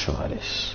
try this.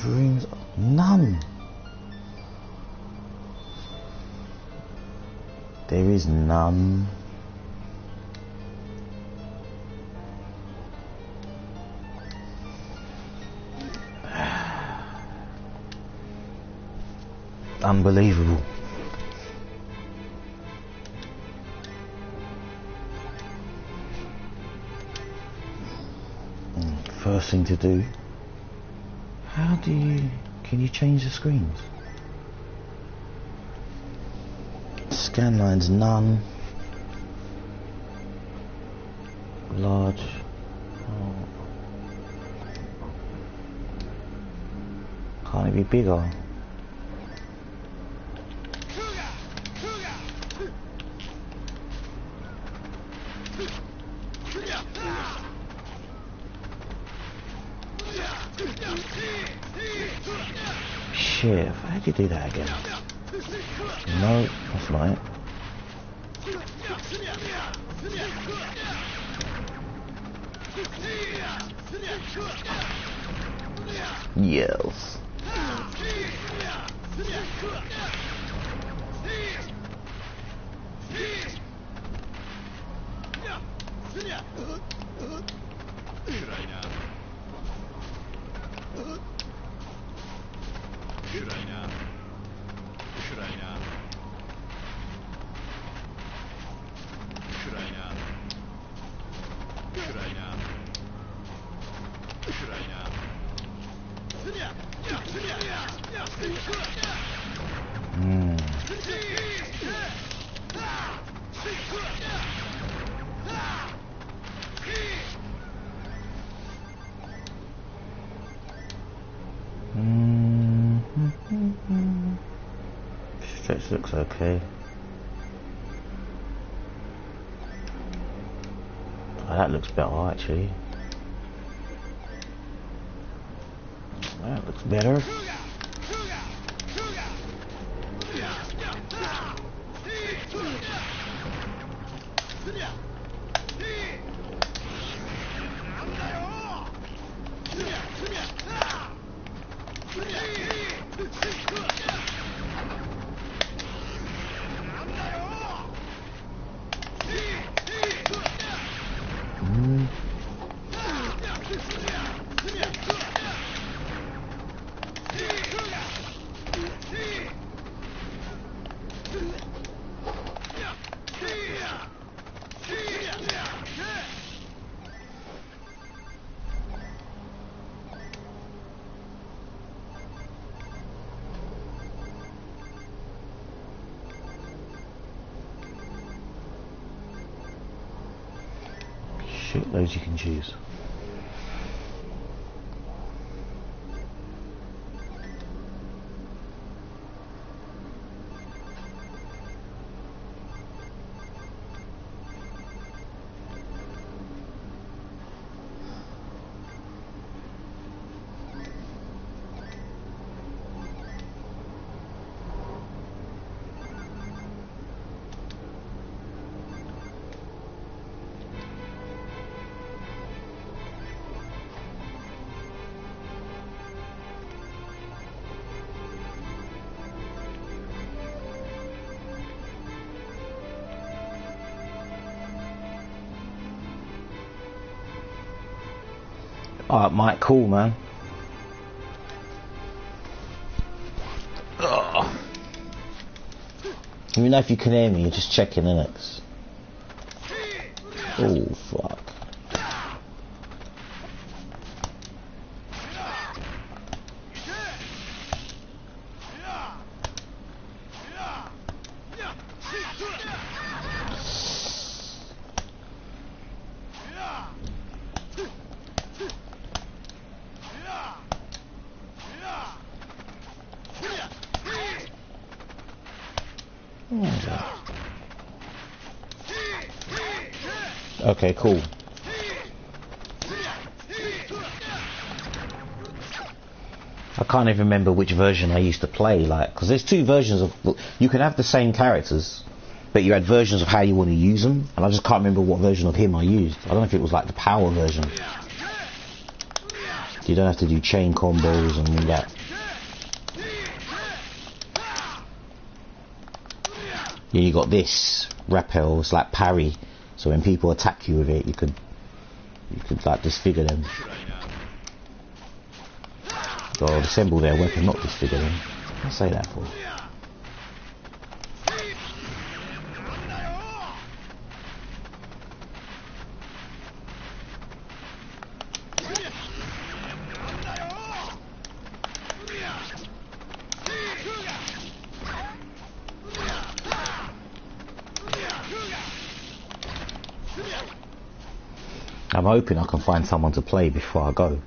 Rooms, none. There is none. Unbelievable. First thing to do. How do you... Can you change the screens? Scan lines, none. Large. Oh. Can't it be bigger? Shit, how'd you do that again? No, that's not it. Yes. Stretch looks okay. Oh, that looks better actually. That looks better. Shitloads you can choose. Alright, Mike, cool, man. Ugh. Let me know if you can hear me, you're just checking, innit? Oh, fuck. Okay, cool. I can't even remember which version I used to play, like, because there's two versions of, you can have the same characters, but you had versions of how you want to use them, and I just can't remember what version of him I used. I don't know if it was like the power version. You don't have to do chain combos and all that. Yeah, you got this rappel, it's like parry, so when people attack you with it, you could like disfigure them. Or assemble their weapon, not disfigure them. What did I say that for? I'm hoping I can find someone to play before I go.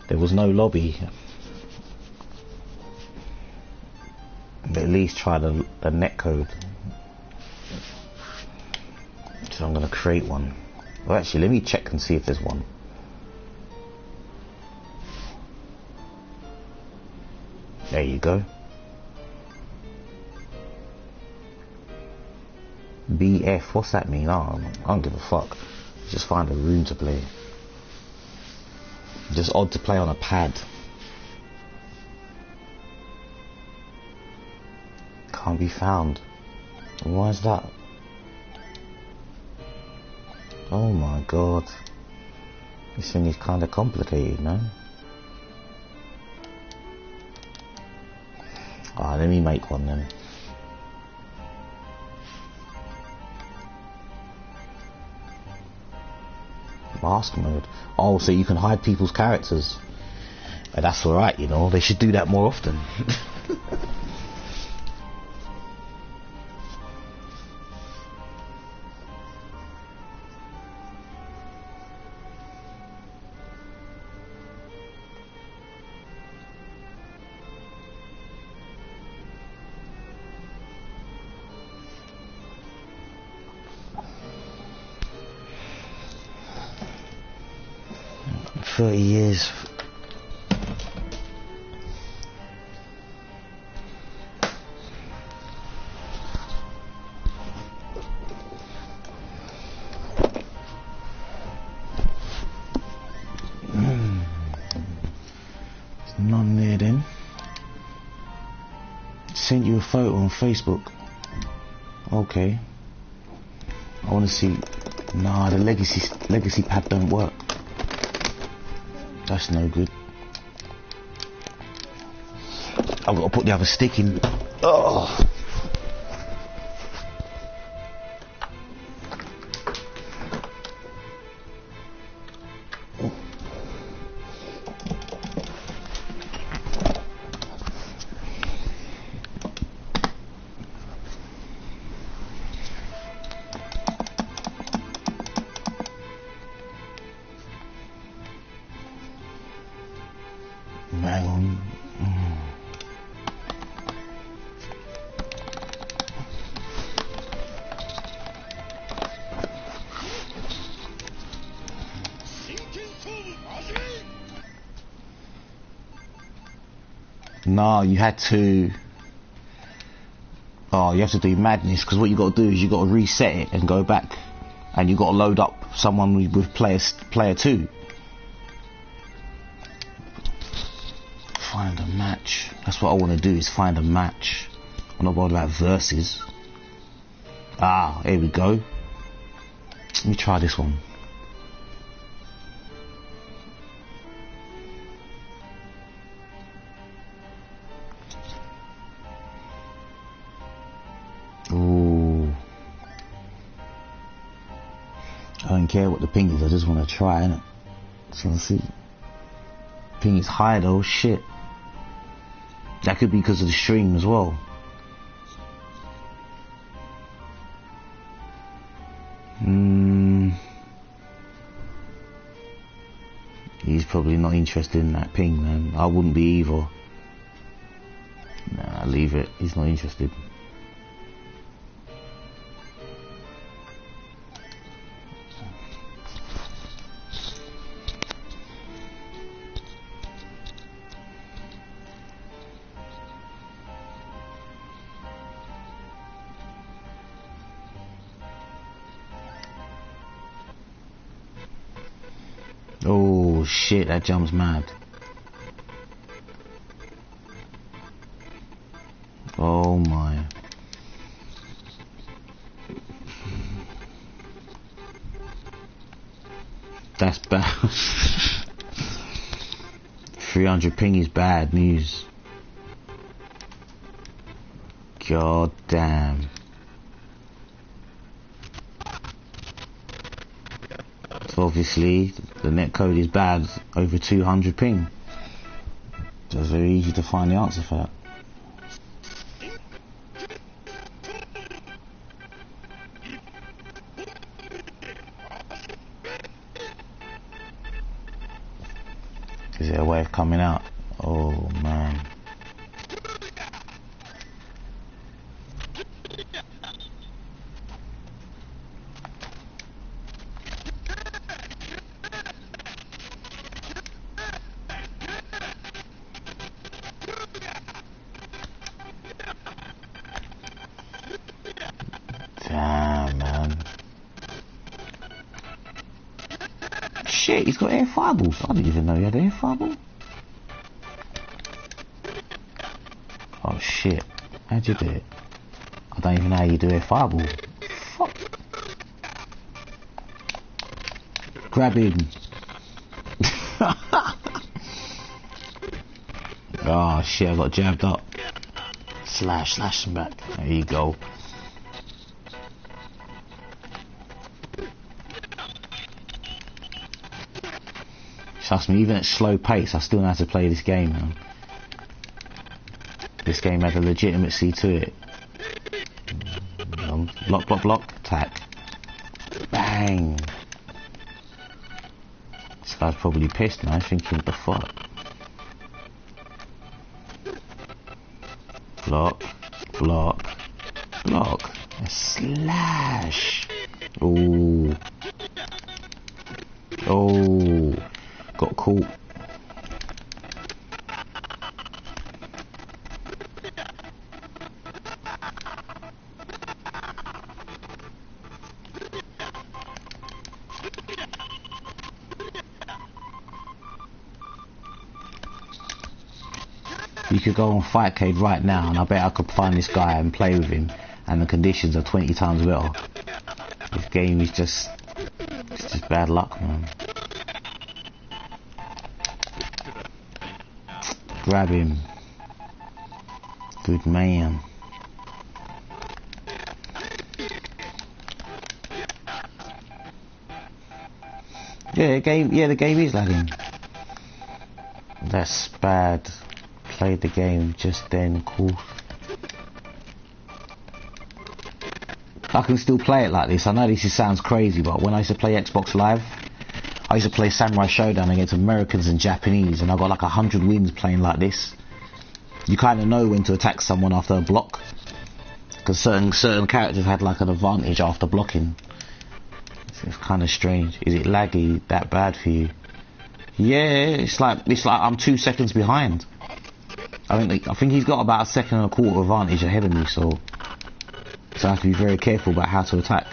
There was no lobby. But at least try the netcode. So I'm going to create one. Well, actually, let me check and see if there's one. There you go. BF, what's that mean? Oh, I don't give a fuck. Just find a room to play. Just odd to play on a pad. Can't be found. Why is that? Oh my god. This thing is kind of complicated, no? Ah, let me make one then. Mask mode. Oh, so you can hide people's characters. That's alright, you know. They should do that more often. For 30 years. There's none there then. Sent you a photo on Facebook. Okay. I want to see. Nah, the legacy pad don't work. That's no good. I've got to put the other stick in. Oh. Hang on. No, you had to. Oh, you have to do madness, because what you got to do is you got to reset it and go back, and you got to load up someone with player 2. Find a match. That's what I want to do, is find a match. I'm not bothered about versus. Ah, here we go. Let me try this one. Ooh. I don't care what the ping is, I just want to try, innit? Just want to see. Ping is high though, shit. That could be because of the stream as well. He's probably not interested in that ping, man. I wouldn't be either. Nah, leave it. He's not interested. Oh shit, that jump's mad. Oh my. That's bad. 300 ping is bad news. God damn. So obviously the netcode is bad over 200 ping. So it's very easy to find the answer for that. Is there a way of coming out? Oh man. Damn, man. Shit, he's got air fireballs. I didn't even know he had air fireball. Oh shit. How'd you do it? I don't even know how you do air fireball. Fuck. Grab him. Oh shit, I got jabbed up. Slash him back. There you go. Trust me, even at slow pace, I still know how to play this game, man. This game has a legitimacy to it. Block, attack. Bang! This guy's probably pissed now, thinking, what the fuck? Block. A slash! Ooh. Oh. Got caught. You could go on Fightcade right now and I bet I could find this guy and play with him and the conditions are 20 times better. This game is just, it's just bad luck, man. Grab him. Good man. The game is lagging. That's bad. Played the game just then, cool. I can still play it like this. I know this sounds crazy, but when I used to play Xbox Live, I used to play Samurai Showdown against Americans and Japanese, and I got like 100 wins playing like this. You kind of know when to attack someone after a block, because certain characters had like an advantage after blocking. It's kind of strange. Is it laggy that bad for you? Yeah, it's like I'm 2 seconds behind. I think he's got about 1.25 seconds advantage ahead of me, so I have to be very careful about how to attack.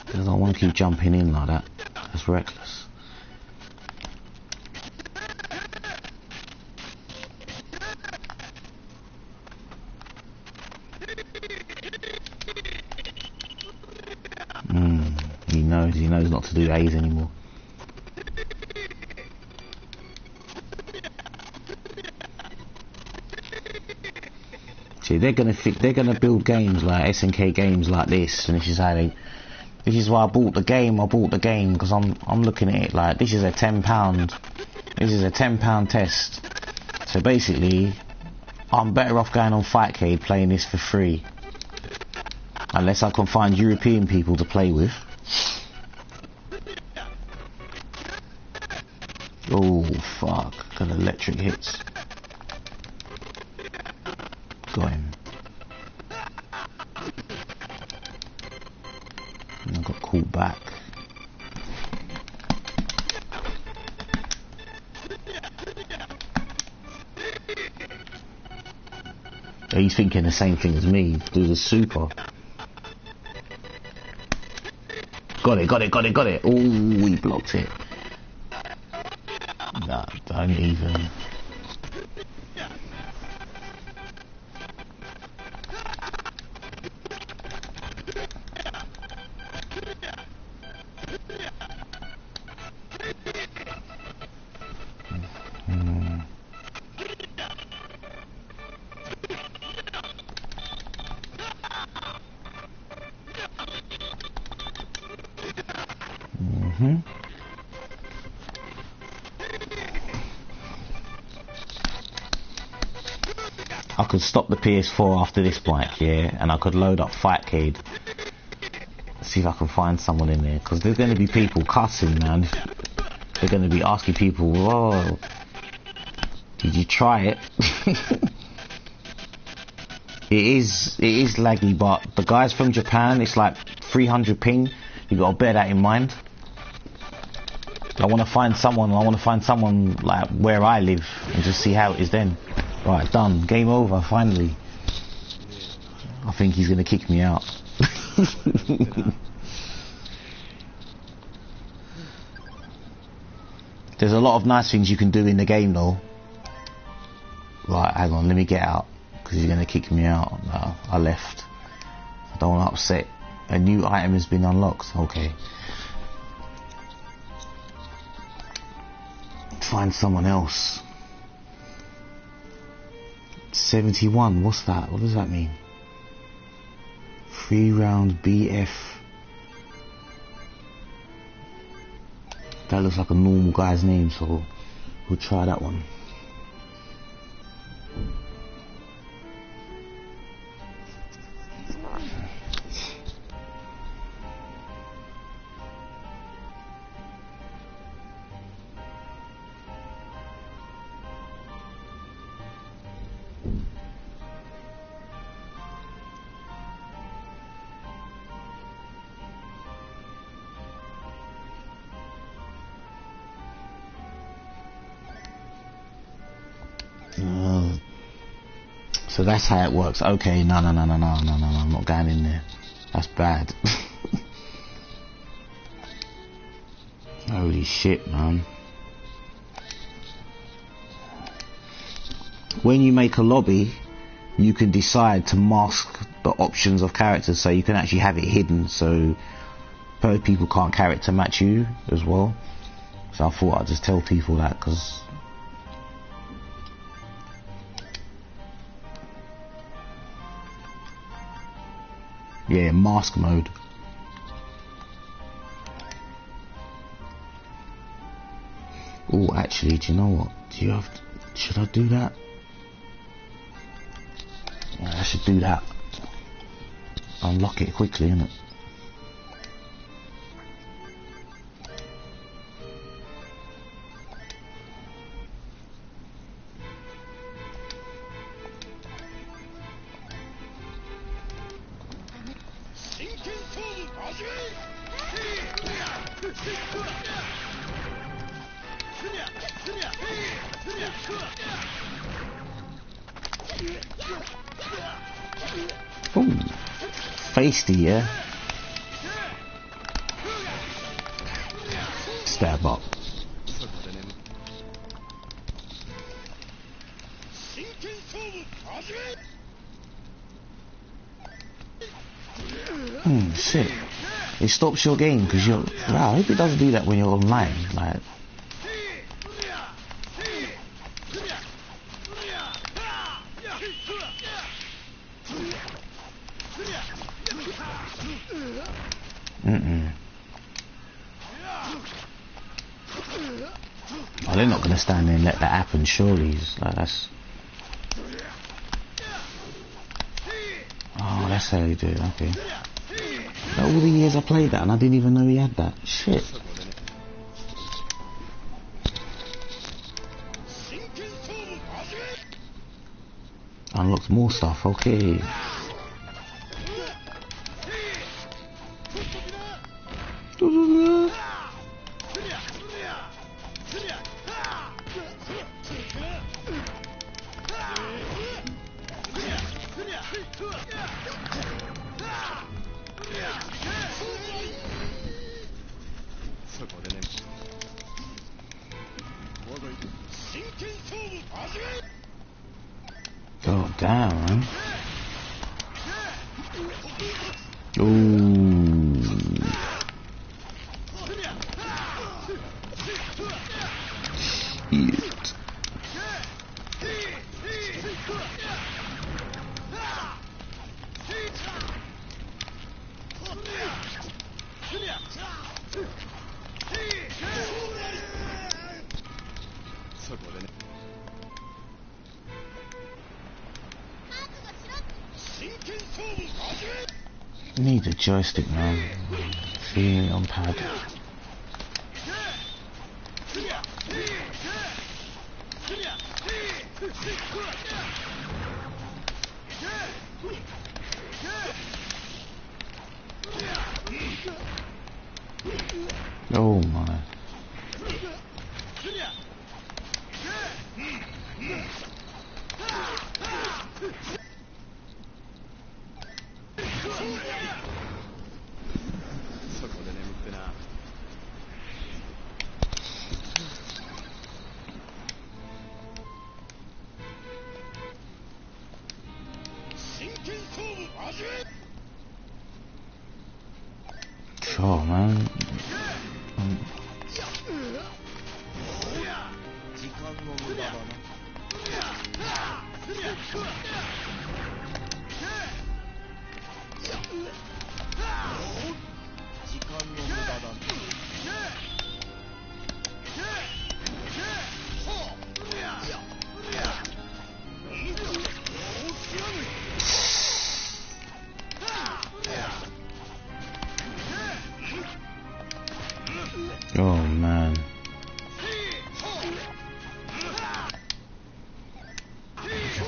Because I don't want to keep jumping in like that. That's reckless. He knows not to do A's anymore. See, they're gonna build games like SNK games like this, and this is why I bought the game. I bought the game because I'm looking at it like this is a £10. This is a £10 test. So basically, I'm better off going on Fightcade playing this for free. Unless I can find European people to play with. Oh fuck, got electric hits. Got him. And I got caught back. He's thinking the same thing as me. Do the super. Got it. Oh, we blocked it. Nah, don't even. I could stop the PS4 after this bike, yeah, and I could load up Fightcade. See if I can find someone in there, because there's going to be people cussing, man. They're going to be asking people, whoa, did you try it? It is laggy, but the guys from Japan, it's like 300 ping. You got to bear that in mind. I want to find someone like where I live and just see how it is then. Right, done. Game over, finally. I think he's going to kick me out. There's a lot of nice things you can do in the game though. Right, hang on, let me get out. Because he's going to kick me out. No, I left. I don't want to upset. A new item has been unlocked. Okay. Find someone else. 71, what's that? What does that mean? 3-round BF. That looks like a normal guy's name, so we'll try that one. So that's how it works. Okay, no, I'm not going in there. That's bad. Holy shit, man. When you make a lobby, you can decide to mask the options of characters, so you can actually have it hidden, so people can't character match you as well. So I thought I'd just tell people that, because yeah, mask mode. Oh, actually, do you know what? Should I do that? Yeah, I should do that. Unlock it quickly, innit? Ooh, feisty, yeah. Stab up. Shit. It stops your game because you're. Wow, I hope it doesn't do that when you're online. Like. Oh, they're not going to stand there and let that happen, surely. Like, that's... Oh, that's how you do it, okay. All the years I played that and I didn't even know he had that. Shit. Unlocked more stuff, okay. God damn, man. Ooh. Shit. Need a joystick, man. Feeling on pad. Oh my. Sure, man. Oh man.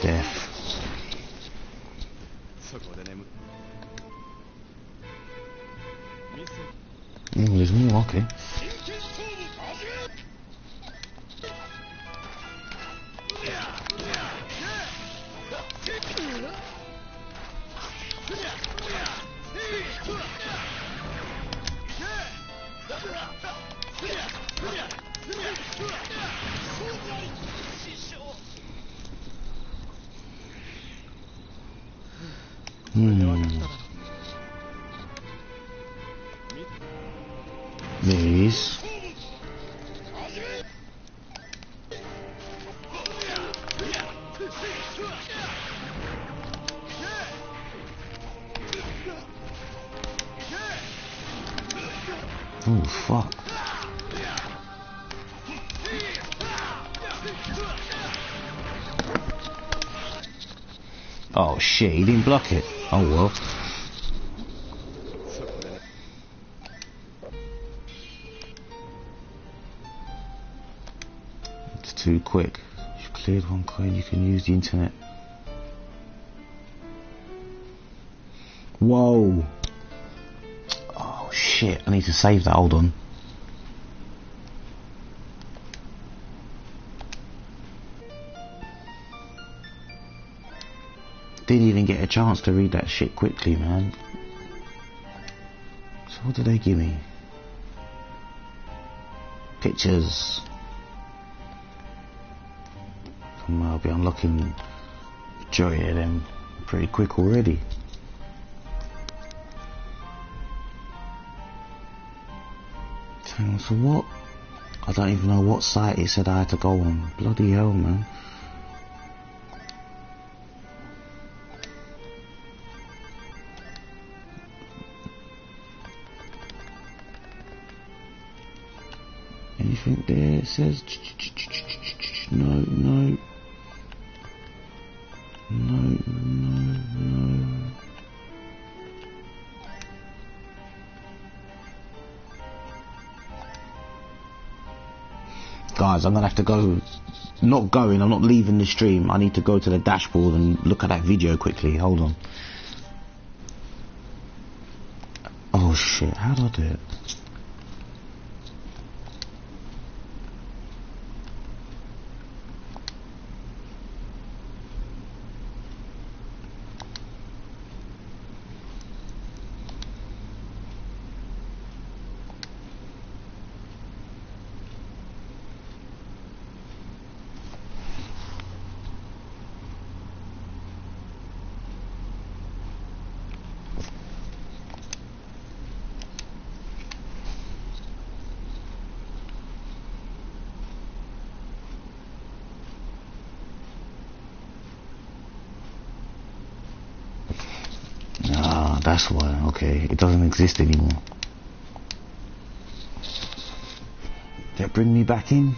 Death. Oh, there's more, okay. There he is. Oh fuck. Oh shit, he didn't block it. Oh well. It's too quick. You've cleared one coin, you can use the internet. Whoa. Oh shit, I need to save that, hold on. Didn't even get a chance to read that shit quickly, man. So what did they give me? Pictures. I'll be unlocking majority of them pretty quick already. So what? I don't even know what site it said I had to go on. Bloody hell, man. Anything there? It says no, no, no, no, no. guys, I'm gonna have to go. I'm not leaving the stream. I need to go to the dashboard and look at that video quickly. Hold on. Oh shit, how do I do it? That's why, okay, it doesn't exist anymore. Did it bring me back in?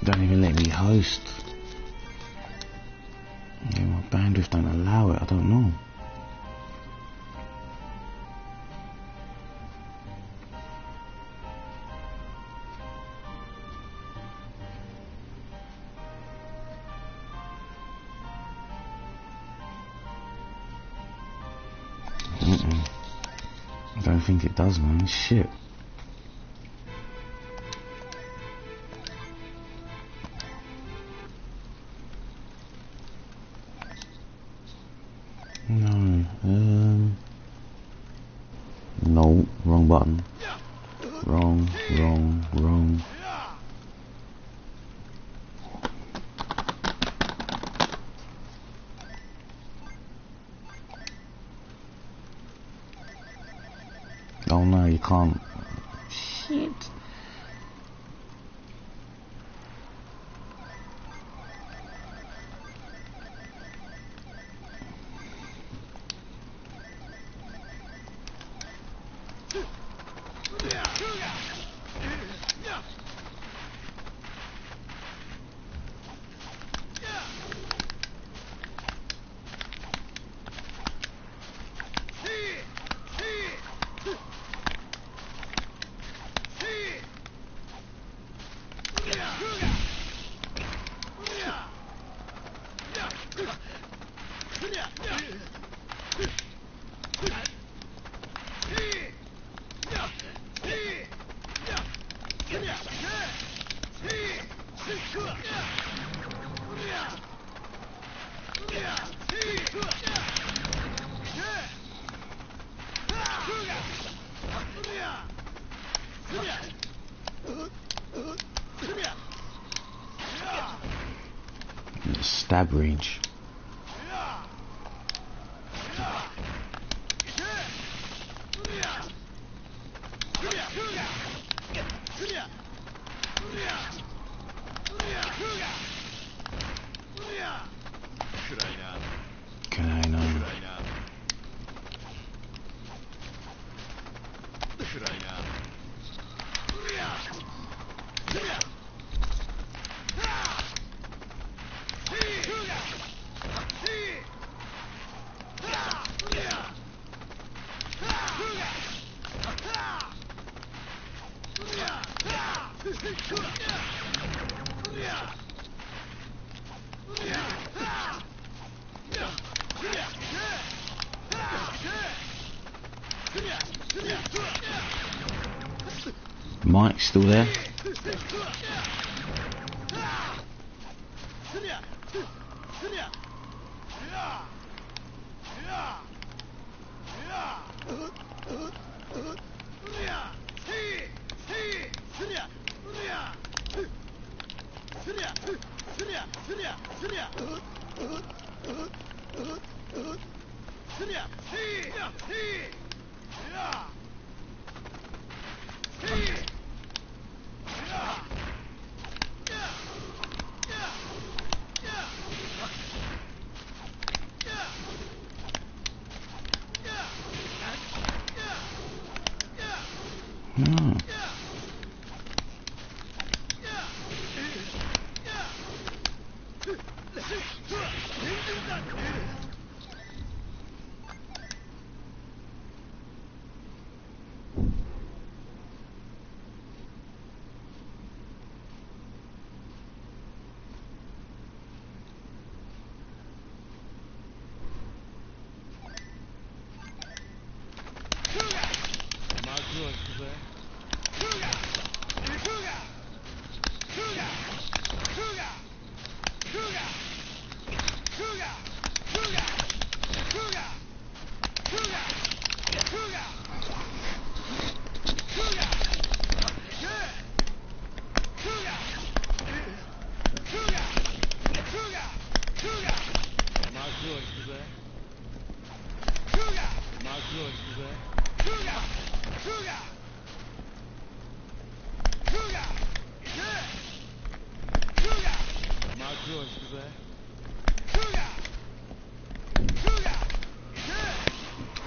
Don't even let me host. Yeah, my bandwidth don't allow it, I don't know. I don't think it does, man. Shit. No, wrong button. Wrong. Oh no, you can't. Shit. Stab range. Mike's still there.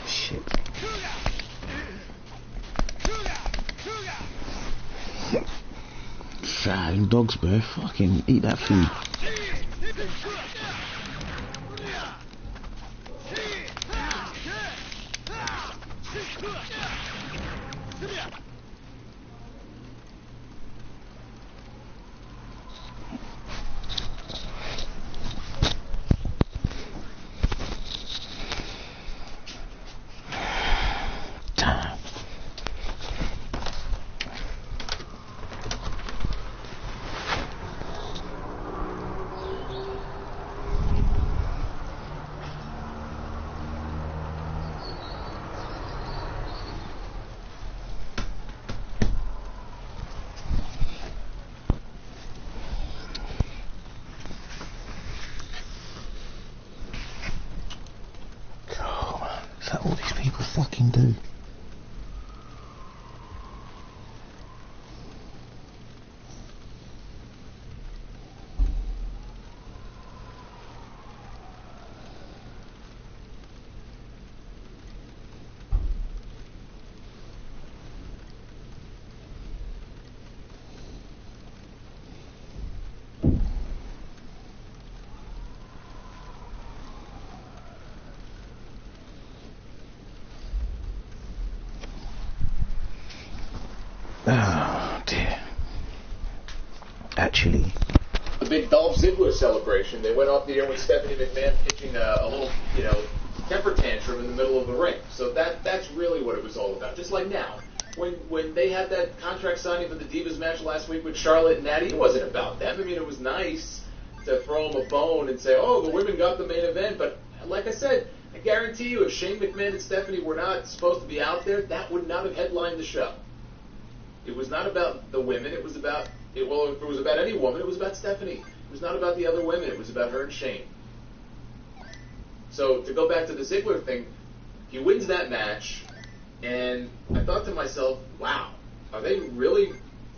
Shit. Fat dogs, bro. Fucking eat that food. Is that all these people fucking do? Oh dear. Actually, the big Dolph Ziggler celebration, they went off the air with Stephanie McMahon pitching a little, temper tantrum in the middle of the ring. So that's really what it was all about. Just like now, when they had that contract signing for the Divas match last week with Charlotte and Natty, it wasn't about them. I mean, it was nice to throw them a bone and say, oh, the women got the main event. But like I said, I guarantee you, if Shane McMahon and Stephanie were not supposed to be out there, that would not have headlined the show. It was not about the women. It was about, well, if it was about any woman, it was about Stephanie. It was not about the other women. It was about her and Shane. So to go back to the Ziggler thing, he wins that match, and I thought to myself, wow, are they really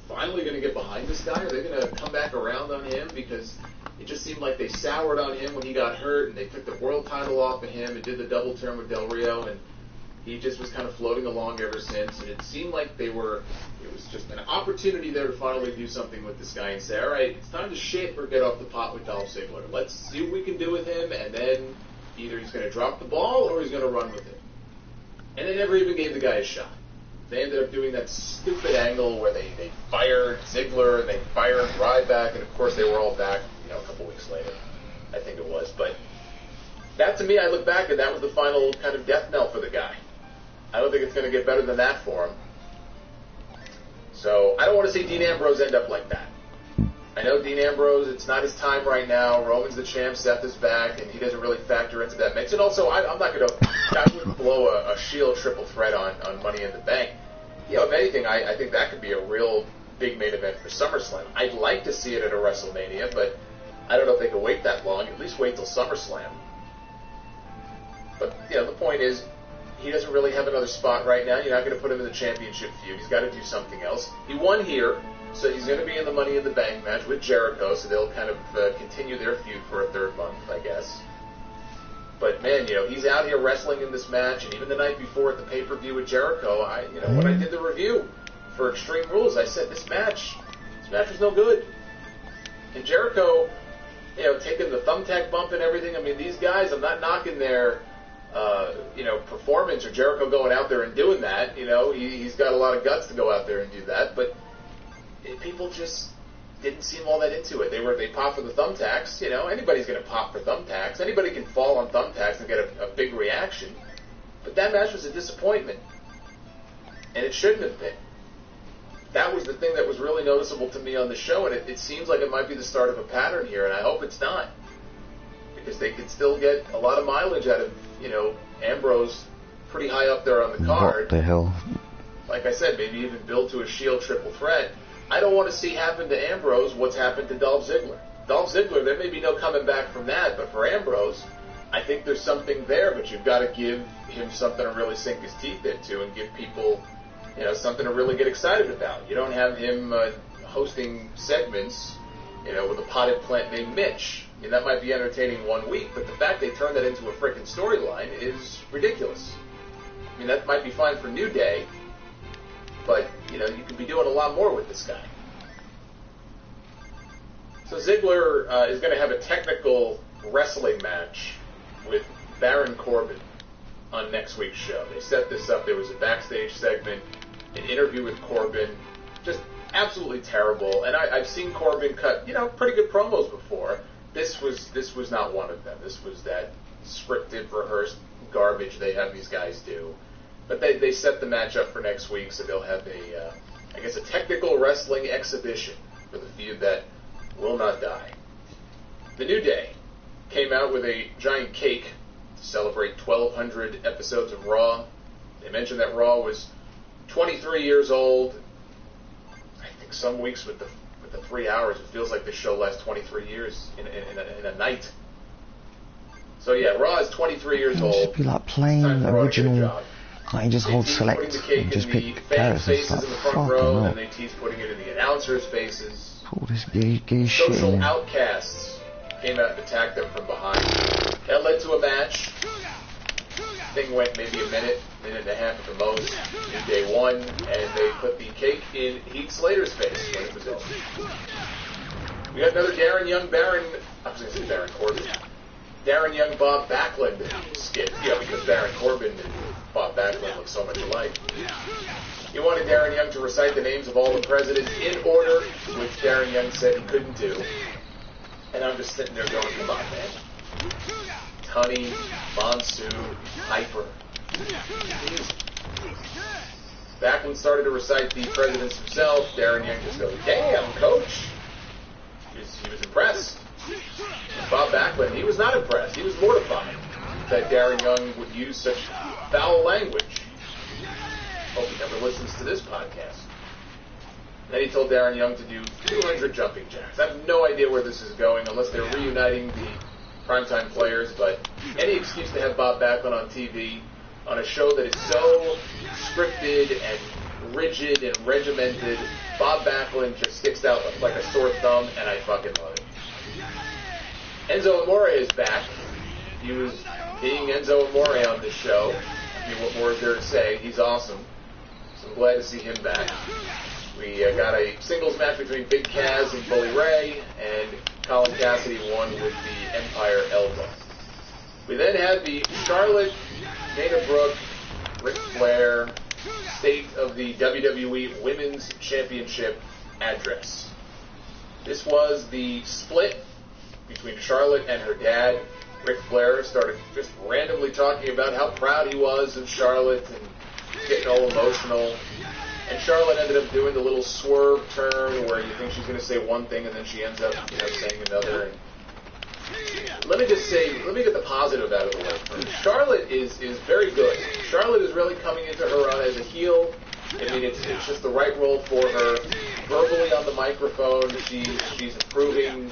finally going to get behind this guy? Are they going to come back around on him? Because it just seemed like they soured on him when he got hurt, and they took the world title off of him and did the double turn with Del Rio, and he just was kind of floating along ever since. And it seemed like it was just an opportunity there to finally do something with this guy and say, all right, it's time to shit or get off the pot with Dolph Ziggler. Let's see what we can do with him, and then either he's going to drop the ball or he's going to run with it. And they never even gave the guy a shot. They ended up doing that stupid angle where they fired Ziggler and they fired Ryback, and of course they were all back, a couple weeks later, I think it was. But that, to me, I look back and that was the final kind of death knell for the guy. I don't think it's going to get better than that for him. So I don't want to see Dean Ambrose end up like that. I know Dean Ambrose, it's not his time right now. Roman's the champ, Seth is back, and he doesn't really factor into that mix. And also, I'm not going to, I wouldn't blow a Shield triple threat on Money in the Bank. If anything, I think that could be a real big main event for SummerSlam. I'd like to see it at a WrestleMania, but I don't know if they can wait that long. At least wait till SummerSlam. But, the point is, he doesn't really have another spot right now. You're not going to put him in the championship feud. He's got to do something else. He won here, so he's going to be in the Money in the Bank match with Jericho, so they'll kind of continue their feud for a third month, I guess. But, man, he's out here wrestling in this match, and even the night before at the pay-per-view with Jericho, when I did the review for Extreme Rules, I said this match was no good. And Jericho, taking the thumbtack bump and everything, I mean, these guys, I'm not knocking their performance or Jericho going out there and doing that. He's got a lot of guts to go out there and do that, but people just didn't seem all that into it. They popped for the thumbtacks. Anybody's going to pop for thumbtacks. Anybody can fall on thumbtacks and get a big reaction. But that match was a disappointment, and it shouldn't have been. That was the thing that was really noticeable to me on the show, and it seems like it might be the start of a pattern here, and I hope it's not, because they could still get a lot of mileage out of Ambrose pretty high up there on the card. What the hell? Like I said, maybe even build to a Shield triple threat. I don't want to see happen to Ambrose what's happened to Dolph Ziggler. Dolph Ziggler, there may be no coming back from that, but for Ambrose, I think there's something there, but you've got to give him something to really sink his teeth into and give people, something to really get excited about. You don't have him hosting segments, with a potted plant named Mitch. That might be entertaining 1 week, but the fact they turned that into a freaking storyline is ridiculous. I mean, that might be fine for New Day, but, you could be doing a lot more with this guy. So Ziggler is going to have a technical wrestling match with Baron Corbin on next week's show. They set this up. There was a backstage segment, an interview with Corbin, just absolutely terrible. And I've seen Corbin cut, pretty good promos before. This was not one of them. This was that scripted, rehearsed garbage they have these guys do. But they set the match up for next week, so they'll have a technical wrestling exhibition for the feud that will not die. The New Day came out with a giant cake to celebrate 1,200 episodes of Raw. They mentioned that Raw was 23 years old. I think some weeks with the 3 hours, it feels like the show lasts 23 years in a night. So yeah, Raw is 23 years old. It should be like playing original. Can't you just hold select and just pick characters? Like, fucking hell. And they tease putting it in the announcers' faces. All this gay shit. Social outcasts came out and attacked them from behind. That led to a match. Thing went maybe a minute and a half at the most. New Day won, and they put the cake in Heath Slater's face when it was over. We got another Darren Young Baron Corbin. Darren Young Bob Backlund skit. Because Baron Corbin and Bob Backlund look so much alike. He wanted Darren Young to recite the names of all the presidents in order, which Darren Young said he couldn't do. And I'm just sitting there going, come on, man. Tunney, Monsoon, Piper. Backlund started to recite the presidents himself. Darren Young just goes, damn, coach. He was impressed. And Bob Backlund, he was not impressed. He was mortified that Darren Young would use such foul language. Hope he never listens to this podcast. Then he told Darren Young to do 200 jumping jacks. I have no idea where this is going unless they're reuniting the primetime players, but any excuse to have Bob Backlund on TV on a show that is so scripted and rigid and regimented, Bob Backlund just sticks out like a sore thumb, and I fucking love it. Enzo Amore is back. He was being Enzo Amore on this show. I mean, what more is there to say? He's awesome. So I'm glad to see him back. We got a singles match between Big Kaz and Bully Ray, and Colin Cassidy won with the Empire Elbow. We then had the Charlotte, Dana Brooke, Ric Flair State of the WWE Women's Championship address. This was the split between Charlotte and her dad. Ric Flair started just randomly talking about how proud he was of Charlotte and getting all emotional. And Charlotte ended up doing the little swerve turn where you think she's going to say one thing and then she ends up, saying another. And let me get the positive out of the way first. Charlotte is very good. Charlotte is really coming into her own as a heel. I mean, it's just the right role for her. Verbally on the microphone, she's improving.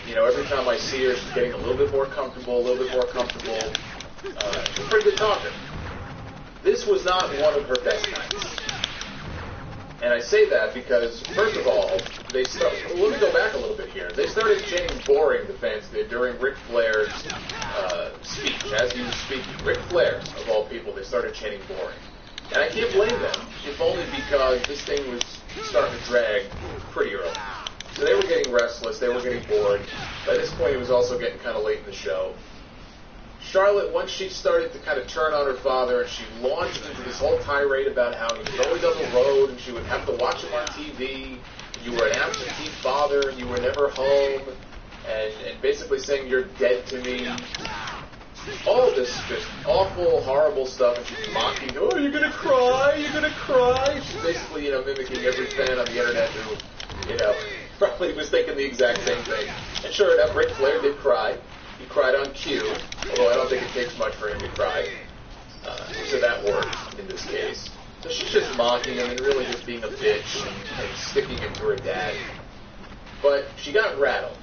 every time I see her, she's getting a little bit more comfortable, a little bit more comfortable. She's a pretty good talker. This was not one of her best nights. And I say that because, first of all, let me go back a little bit here. They started chanting boring, the fans did, during Ric Flair's speech. As he was speaking, Ric Flair, of all people, they started chanting boring. And I can't blame them, if only because this thing was starting to drag pretty early. So they were getting restless, they were getting bored. By this point, it was also getting kind of late in the show. Charlotte, once she started to kind of turn on her father, and she launched into this whole tirade about how he was always on the road, and she would have to watch him on TV, you were an absentee father, and you were never home, and basically saying, you're dead to me. All this just awful, horrible stuff, and she's mocking, oh, you're going to cry, you're going to cry. She's basically, mimicking every fan on the internet who, probably was thinking the exact same thing. And sure enough, Ric Flair did cry. He cried on cue, although I don't think it takes much for him to cry. So that worked in this case. So she's just mocking him and really just being a bitch and sticking him to her dad. But she got rattled.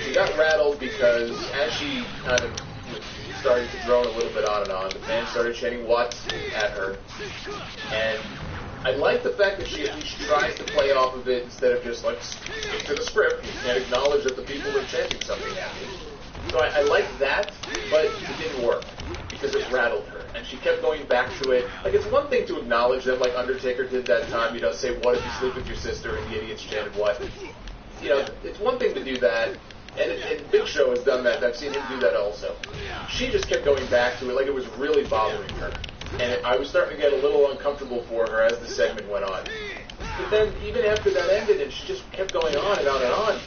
She got rattled because as she kind of started to drone a little bit on and on, the fans started chanting what at her. And I like the fact that she at least tries to play off of it instead of just like stick to the script. You can't acknowledge that the people are chanting something at you. So I like that, but it didn't work because it rattled her. And she kept going back to it. Like, it's one thing to acknowledge them, like Undertaker did that time, say, what if you sleep with your sister, and the idiots chanted what. It's one thing to do that, and Big Show has done that. I've seen him do that also. She just kept going back to it like it was really bothering her. And I was starting to get a little uncomfortable for her as the segment went on. But then, even after that ended, and she just kept going on and on and on,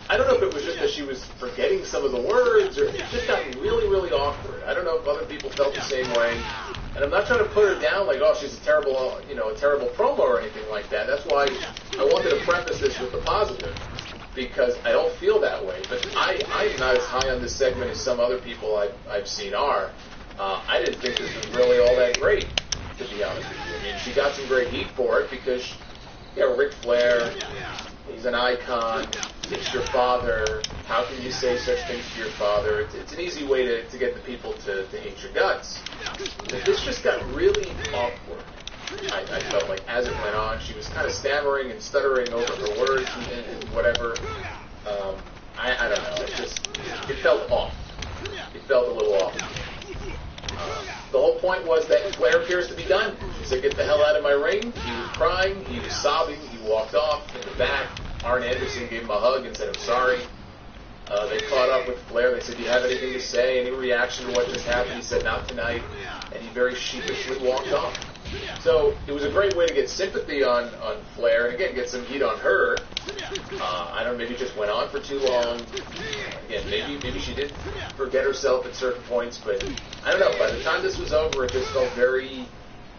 I don't know if it was just that she was forgetting some of the words, or it just got really, really awkward. I don't know if other people felt the same way. And I'm not trying to put her down like, oh, she's a terrible promo or anything like that. That's why I wanted to preface this with the positive, because I don't feel that way. But I'm not as high on this segment as some other people I've seen are. I didn't think this was really all that great, to be honest with you. I mean, she got some great heat for it because, Ric Flair, he's an icon. It's your father. How can you say such things to your father? It's an easy way to get the people to hate your guts. But this just got really awkward. I felt like as it went on, she was kind of stammering and stuttering over her words and whatever. I don't know. It felt off. It felt a little off. The whole point was that Flair appears to be done. He said, get the hell out of my ring. He was crying. He was sobbing. He walked off in the back. Arn Anderson gave him a hug and said, I'm sorry. They caught up with Flair. They said, do you have anything to say? Any reaction to what just happened? He said, not tonight. And he very sheepishly walked off. So it was a great way to get sympathy on Flair, and again, get some heat on her. I don't know, maybe it just went on for too long. Again, maybe she did forget herself at certain points, but I don't know. By the time this was over, it just felt very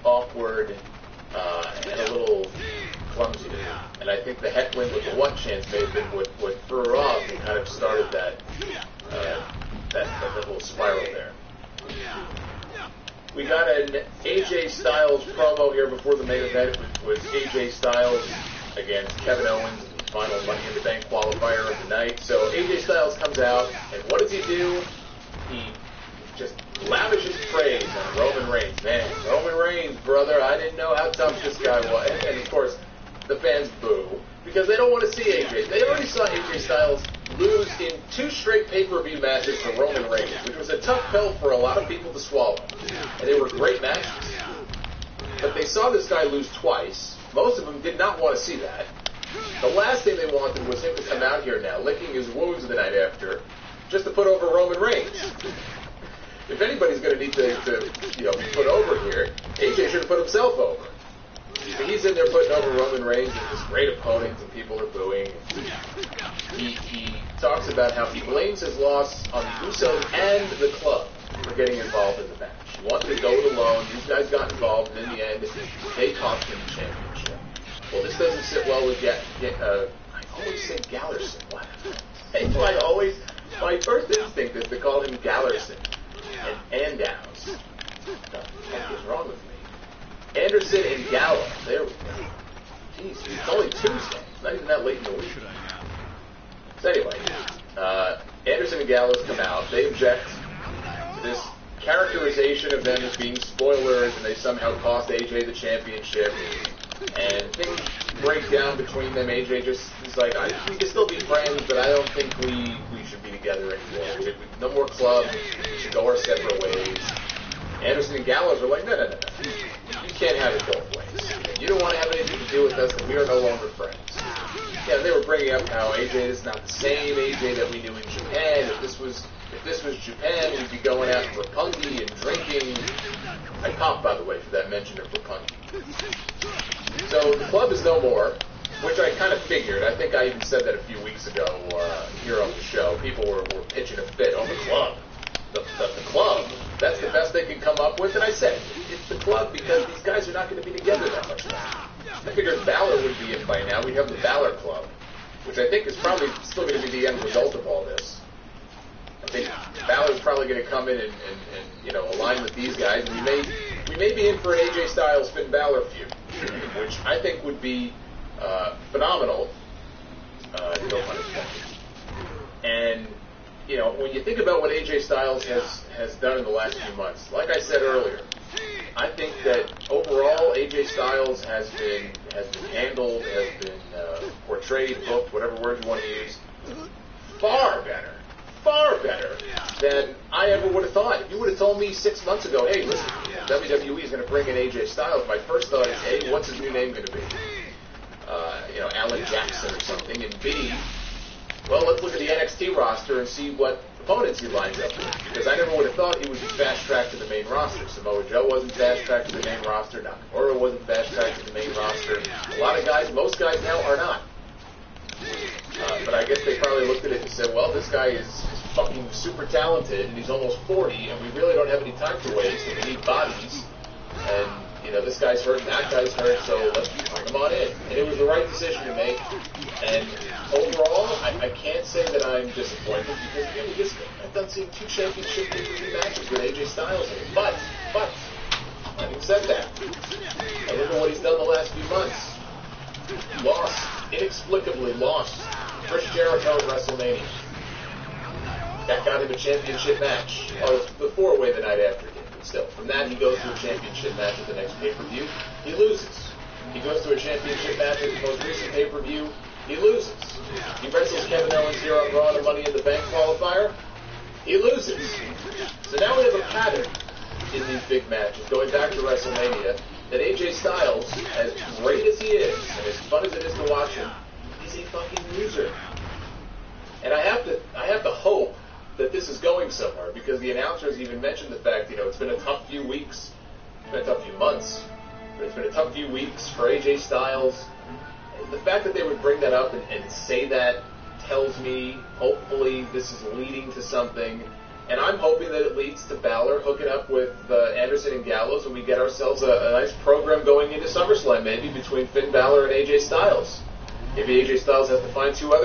awkward and a little clumsy to me. And I think the heckling with the what chance may have been what threw her off and kind of started that little spiral there. We got an AJ Styles promo here before the main event, which was AJ Styles against Kevin Owens in the final Money in the Bank qualifier of the night. So AJ Styles comes out, and what does he do? He just lavishes praise on Roman Reigns. Man, Roman Reigns, brother, I didn't know how tough this guy was. And of course, the fans boo, because they don't want to see AJ. They already saw AJ Styles lose in 2 straight pay-per-view matches to Roman Reigns, which was a tough pill for a lot of people to swallow. And they were great matches. But they saw this guy lose twice. Most of them did not want to see that. The last thing they wanted was him to come out here now, licking his wounds the night after, just to put over Roman Reigns. If anybody's going to need to be put over here, AJ should have put himself over. He's in there putting over Roman Reigns as this great opponent, and people are booing. He talks about how he blames his loss on the Usos and the club for getting involved in the match. He wanted to go it alone. These guys got involved, and in the end, they cost him the championship. Well, this doesn't sit well with I always say Gallerson. Why? My first instinct is to call him Gallerson and Andows. What the heck is wrong with me? Anderson and Gallo. There we go. Jeez, it's only Tuesday. It's not even that late in the week. So anyway, Anderson and Gallows come out. They object to this characterization of them as being spoilers, and they somehow cost AJ the championship. And things break down between them. AJ just is like, we can still be friends, but I don't think we should be together anymore. No more club. We should go our separate ways. Anderson and Gallows are like, no. You can't have it both ways. You don't want to have anything to do with us, and we are no longer friends. Yeah, they were bringing up how AJ is not the same AJ that we knew in Japan. If this was Japan, we'd be going out for Roppongi and drinking. I popped, by the way, for that mention of Roppongi. So the club is no more, which I kind of figured. I think I even said that a few weeks ago here on the show. People were pitching a fit on the club. The club, that's the best they can come up with. And I said, it's the club because these guys are not going to be together that much longer. I figured Balor would be in by now. We'd have the Balor Club, which I think is probably still going to be the end result of all this. I think Balor's probably going to come in and align with these guys. And we may be in for an AJ Styles Finn Balor feud, which I think would be phenomenal. No pun intended. And when you think about what AJ Styles has done in the last few months, like I said earlier, I think that overall AJ Styles has been handled, has been portrayed, booked, whatever word you want to use, far better than I ever would have thought. If you would have told me 6 months ago, hey, listen, WWE is going to bring in AJ Styles, my first thought is, A, what's his new name going to be? Alan Jackson or something, and B, well, let's look at the NXT roster and see what opponents he lines up with. Because I never would have thought he would be fast-tracked to the main roster. Samoa Joe wasn't fast-tracked to the main roster. Nakamura wasn't fast-tracked to the main roster. A lot of guys, most guys now are not. But I guess they probably looked at it and said, well, this guy is fucking super talented, and he's almost 40, and we really don't have any time to waste, and we need bodies. And, this guy's hurt and that guy's hurt, so let's bring him on in. And it was the right decision to make. And overall, I can't say that I'm disappointed because I've done seen 2 championship matches with AJ Styles in it. But having said that, I look at what he's done the last few months. Inexplicably lost Chris Jericho at WrestleMania. That got him a championship match. Oh, it was the 4-way the night after. Still, from that he goes to a championship match at the next pay-per-view. He loses. He goes to a championship match at the most recent pay-per-view. He loses. He wrestles Kevin Owens here on Raw in a Money in the Bank qualifier. He loses. So now we have a pattern in these big matches, going back to WrestleMania, that AJ Styles, as great as he is, and as fun as it is to watch him, is a fucking loser. And I have to hope that this is going somewhere, because the announcers even mentioned the fact, it's been a tough few weeks, it's been a tough few months, but it's been a tough few weeks for AJ Styles. And the fact that they would bring that up and say that tells me, hopefully, this is leading to something, and I'm hoping that it leads to Balor hooking up with Anderson and Gallows, and we get ourselves a nice program going into SummerSlam, maybe, between Finn Balor and AJ Styles. Maybe AJ Styles has to find 2 other